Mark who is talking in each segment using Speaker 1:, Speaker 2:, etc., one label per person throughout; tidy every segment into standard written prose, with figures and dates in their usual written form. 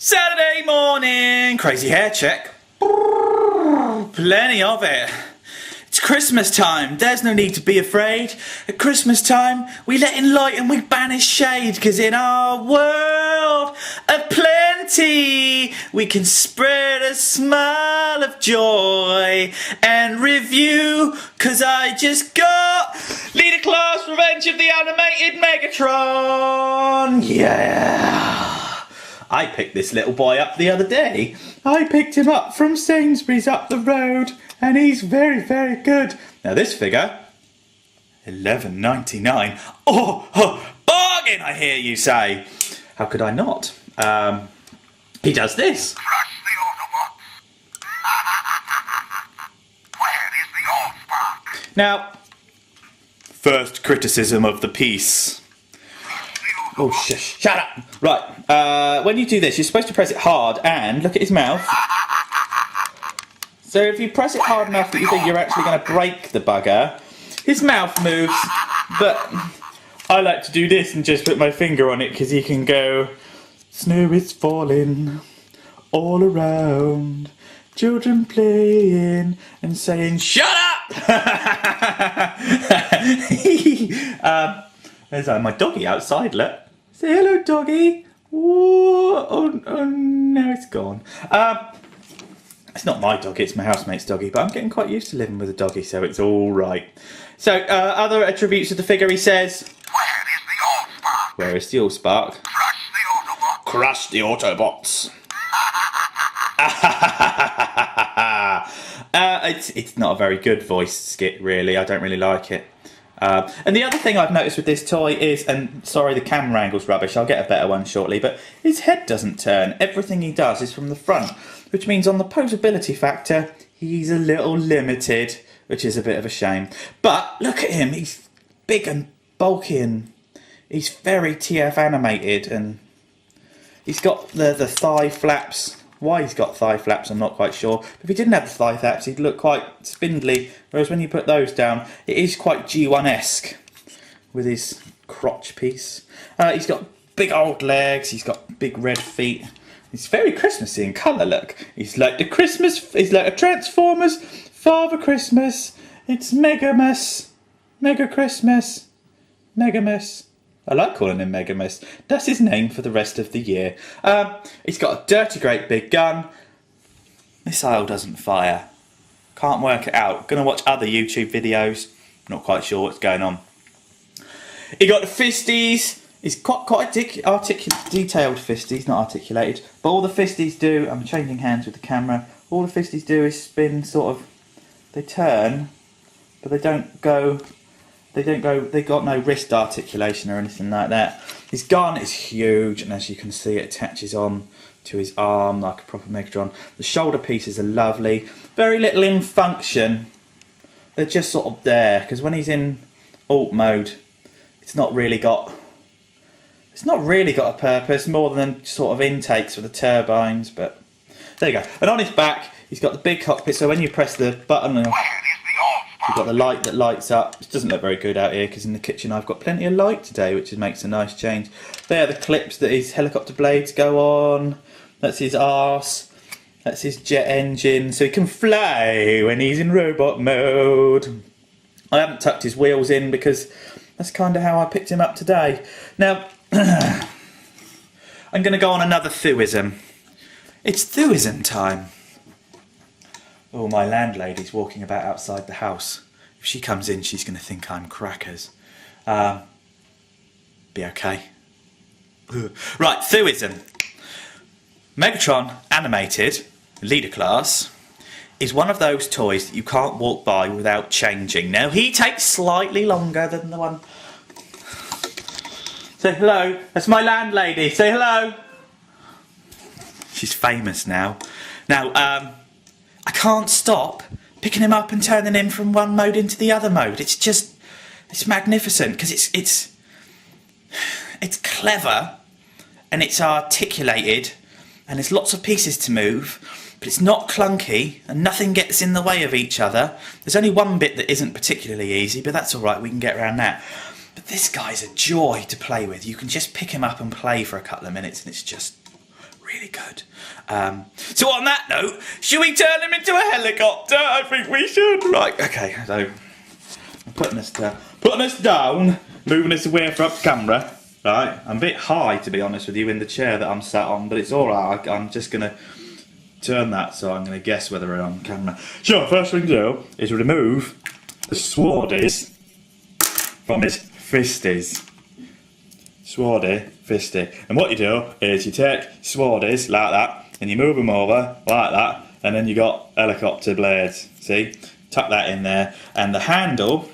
Speaker 1: Saturday morning, crazy hair check. Plenty of it. It's Christmas time, there's no need to be afraid. At Christmas time, we let in light and we banish shade, 'cause in our world of plenty, we can spread a smile of joy and review, 'cause I just got Leader Class Revenge of the Animated Megatron. Yeah. I picked this little boy up the other day. I picked him up from Sainsbury's up the road, and he's very, very good. Now this figure, $11.99. Oh, bargain, I hear you say. How could I not? He does this.
Speaker 2: Crush the Autobots. Where is the Allspark?
Speaker 1: Now, first criticism of the piece. Oh, shut up. Right, when you do this, you're supposed to press it hard and look at his mouth. So if you press it hard enough that you think you're actually going to break the bugger, his mouth moves, but I like to do this and just put my finger on it because he can go, snow is falling all around, children playing and saying, shut up! There's my doggy outside, look. Say hello, doggy. Oh, now it's gone. It's not my doggy, it's my housemate's doggy, but I'm getting quite used to living with a doggy, so it's all right. So, other attributes of the figure, he says,
Speaker 2: Where is the Allspark?
Speaker 1: where is the Allspark?
Speaker 2: Crush the Autobots.
Speaker 1: Crush the Autobots. It's not a very good voice skit, really. I don't really like it. And the other thing I've noticed with this toy is, and sorry the camera angle's rubbish, I'll get a better one shortly, but his head doesn't turn. Everything he does is from the front, which means on the posability factor, he's a little limited, which is a bit of a shame. But look at him, he's big and bulky and he's very TF animated, and he's got the thigh flaps. Why he's got thigh flaps, I'm not quite sure. But if he didn't have the thigh flaps, he'd look quite spindly. Whereas when you put those down, it is quite G1-esque with his crotch piece. He's got big old legs. He's got big red feet. He's very Christmassy in colour. Look, he's like the Christmas. He's like a Transformers Father Christmas. It's Megamus, Mega Christmas, Megamus. I like calling him Megamus. That's his name for the rest of the year. He's got a dirty great big gun. Missile doesn't fire. Can't work it out. Gonna watch other YouTube videos. Not quite sure what's going on. He got the fisties. He's quite detailed fisties, not articulated. But all the fisties do, I'm changing hands with the camera. All the fisties do is spin sort of, they turn, but they don't go, they got no wrist articulation or anything like that. His gun is huge, and as you can see, it attaches on to his arm like a proper Megatron. The shoulder pieces are lovely. Very little in function. They're just sort of there, because when he's in alt mode, it's not really got a purpose more than sort of intakes for the turbines. But there you go. And on his back, he's got the big cockpit. So when you press the button, you've got the light that lights up. It doesn't look very good out here because in the kitchen I've got plenty of light today, which makes a nice change. There are the clips that his helicopter blades go on. That's his arse. That's his jet engine, so he can fly when he's in robot mode. I haven't tucked his wheels in because that's kind of how I picked him up today. Now, I'm going to go on another thewism. It's thewism time. Oh, my landlady's walking about outside the house. If she comes in, she's going to think I'm crackers. Be okay. Right, thewism. Megatron Animated, Leader Class, is one of those toys that you can't walk by without changing. Now, he takes slightly longer than the one... Say hello. That's my landlady. Say hello. She's famous now. Now, I can't stop picking him up and turning him from one mode into the other mode. It's magnificent because it's clever and it's articulated and there's lots of pieces to move, but it's not clunky and nothing gets in the way of each other. There's only one bit that isn't particularly easy, but that's all right, we can get around that. But this guy's a joy to play with. You can just pick him up and play for a couple of minutes and it's just really good. So on that note, should we turn him into a helicopter? I think we should. Right, okay, so I'm putting us down, moving us away from camera. Right, I'm a bit high to be honest with you in the chair that I'm sat on, but it's alright. I'm just going to turn that so I'm going to guess whether we're on camera. Sure, first thing to do is remove the swardies from his fisties. Swardy, fisty. And what you do is you take swardies like that and you move them over like that, and then you got helicopter blades. See? Tuck that in there. And the handle,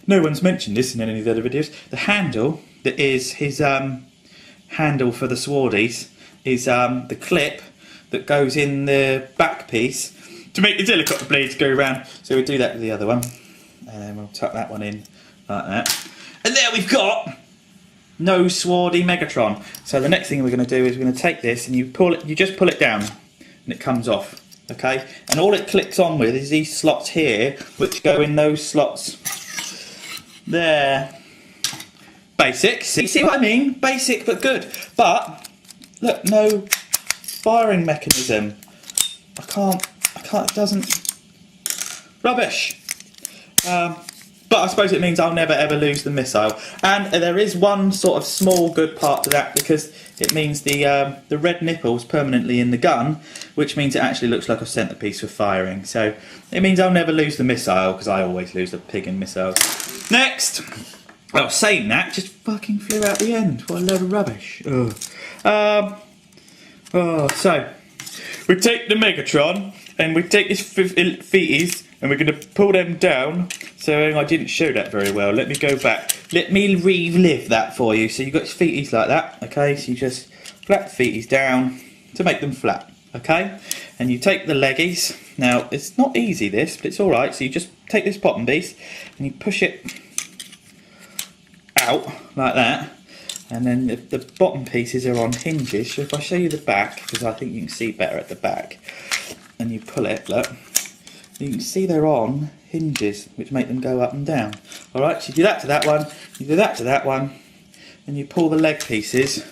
Speaker 1: no one's mentioned this in any of the other videos, the handle that is his handle for the swardies is the clip that goes in the back piece to make the helicopter blades go around. So we'll do that with the other one. And then we'll tuck that one in like that. And there we've got no swardy Megatron. So the next thing we're going to do is we're going to take this and you just pull it down and it comes off. Okay? And all it clicks on with is these slots here, which go in those slots there. Basic. See what I mean? Basic but good. But look, no firing mechanism. I can't, it doesn't, rubbish. But I suppose it means I'll never ever lose the missile. And there is one sort of small good part to that, because it means the red nipple's permanently in the gun, which means it actually looks like a centrepiece for firing. So it means I'll never lose the missile, because I always lose the pig in missiles. Next! Oh, saying that, just fucking flew out the end. What a load of rubbish. Ugh. So we take the Megatron and we take his feeties and we're going to pull them down. So I didn't show that very well. Let me go back. Let me relive that for you. So you've got his feeties like that, okay? So you just flap the feeties down to make them flat, okay? And you take the leggies. Now, it's not easy this, but it's alright. So you just take this bottom piece and you push it out like that. And then the bottom pieces are on hinges. So if I show you the back, because I think you can see better at the back, and you pull it, look, you can see they're on hinges, which make them go up and down. Alright, so you do that to that one, you do that to that one, and you pull the leg pieces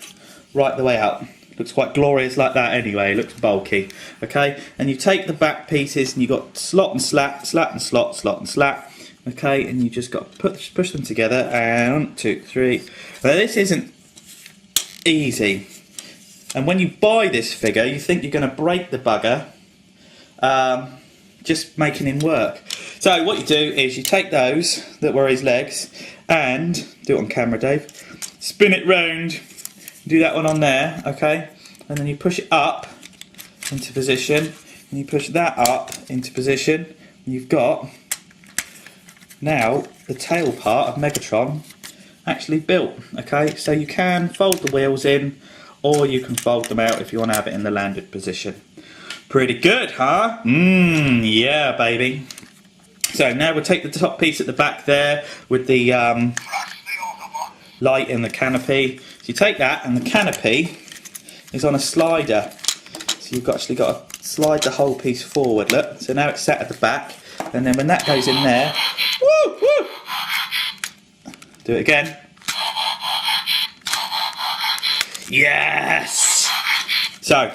Speaker 1: right the way out. Looks quite glorious like that anyway, it looks bulky. Okay, and you take the back pieces and you've got slot and slat, slat and slot, slot and slat. Okay, and you just got to push them together, and 1, 2, 3. Now this isn't easy, and when you buy this figure you think you're going to break the bugger just making him work. So what you do is you take those that were his legs and do it on camera, Dave, spin it round, do that one on there, okay, and then you push it up into position and you push that up into position, and you've got now the tail part of Megatron actually built. Okay, so you can fold the wheels in or you can fold them out if you want to have it in the landed position. Pretty good, huh? Yeah, baby. So now we'll take the top piece at the back there with the light in the canopy. So you take that, and the canopy is on a slider. So you've actually got to slide the whole piece forward, look. So now it's sat at the back, and then when that goes in there, woo, woo. Do it again. Yes! So,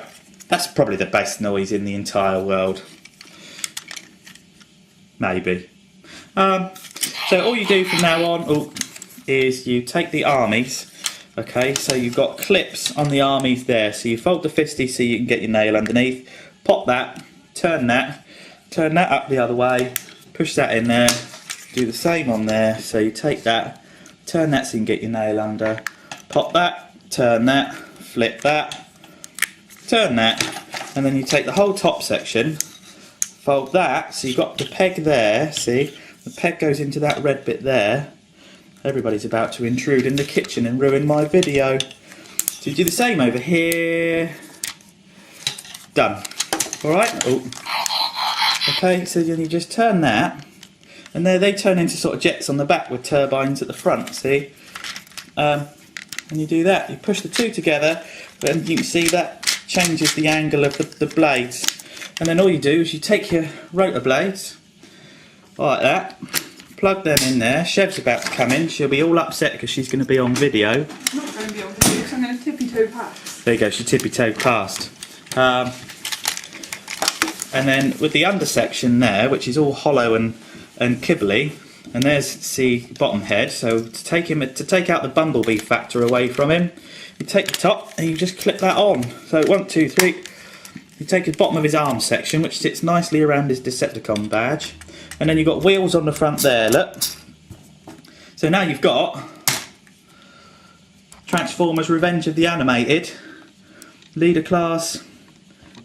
Speaker 1: that's probably the best noise in the entire world. Maybe. So all you do from now on is you take the armies. Okay, so you've got clips on the armies there. So you fold the fisty so you can get your nail underneath. Pop that, turn that up the other way, push that in there, do the same on there. So you take that, turn that so you can get your nail under, pop that, turn that, flip that, turn that, and then you take the whole top section, fold that, so you've got the peg there, see? The peg goes into that red bit there. Everybody's about to intrude in the kitchen and ruin my video. So you do the same over here. Done. Alright? Oh. Okay, so then you just turn that, and there they turn into sort of jets on the back with turbines at the front, see? And you do that, you push the two together, and you can see that changes the angle of the blades. And then all you do is you take your rotor blades, like that, plug them in there. Chev's about to come in, she'll be all upset because she's going to be on video.
Speaker 3: I'm not going to be on video because I'm going to tippy toe pass.
Speaker 1: There you go, she tippy-toed past. And then with the undersection there, which is all hollow and kibbly, and there's the bottom head. So to take out the bumblebee factor away from him, you take the top and you just clip that on. So 1, 2, 3. You take the bottom of his arm section, which sits nicely around his Decepticon badge, and then you've got wheels on the front there. Look. So now you've got Transformers: Revenge of the Animated Leader Class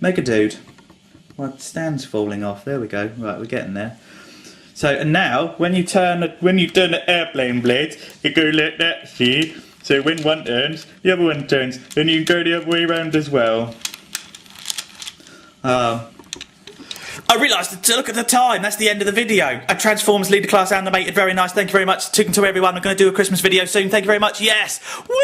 Speaker 1: Mega Dude. My stand's falling off. There we go. Right, we're getting there. So, and now when you turn the airplane blade, it goes like that. See? So when one turns, the other one turns, and you can go the other way around as well. I realised to look at the time. That's the end of the video. A Transformers Leader Class Animated. Very nice. Thank you very much. To everyone. I'm going to do a Christmas video soon. Thank you very much. Yes. Woo!